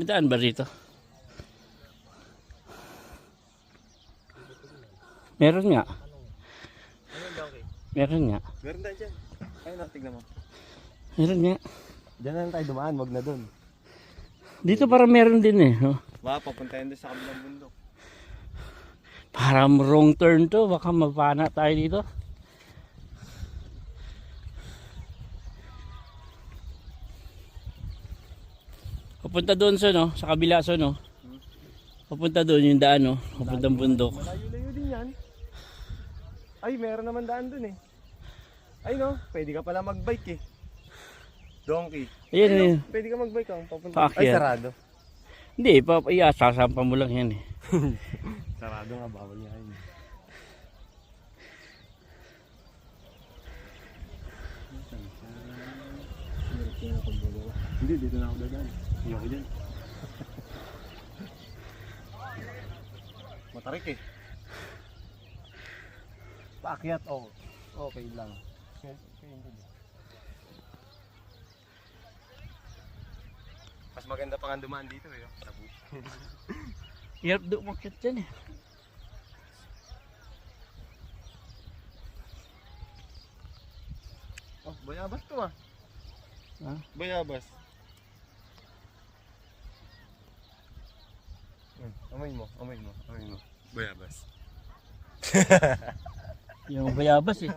Daan ba rito? Meron nga. Meron nga. Meron tayo dyan. Ayun na, tignan mo. Meron nga. Diyan na lang tayo dumaan, wag na dun. Dito para meron din eh. Oh. Baka papuntahin doon sa kabilang bundok. Parang wrong turn to. Baka mapana tayo dito. Papunta doon sa kabila no. Papunta doon yung daan no. Papuntang bundok. Malayo-layo din yan. Ay, meron naman daan doon eh. Ay no, pwede ka pala magbike eh. Donkey. Ayan, ay, ayan. no, pwede ka magbike papunta. Paakyat. Ay, sarado. Hindi, sasampa mo lang yan eh. Sarado nga, bawal nga yun. Hindi, dito na ako dadaan. Hindi ako dyan. Matarik eh. Paakyat, oh. Okay lang. Mas maganda pa nga dumaan dito eh. Tabu. Hirap doon umakyat dyan eh. Oh, bayabas to ah. Ha? Bayabas. Amoy mo, amoy mo, amoy mo. Bayabas. Yung bayabas eh.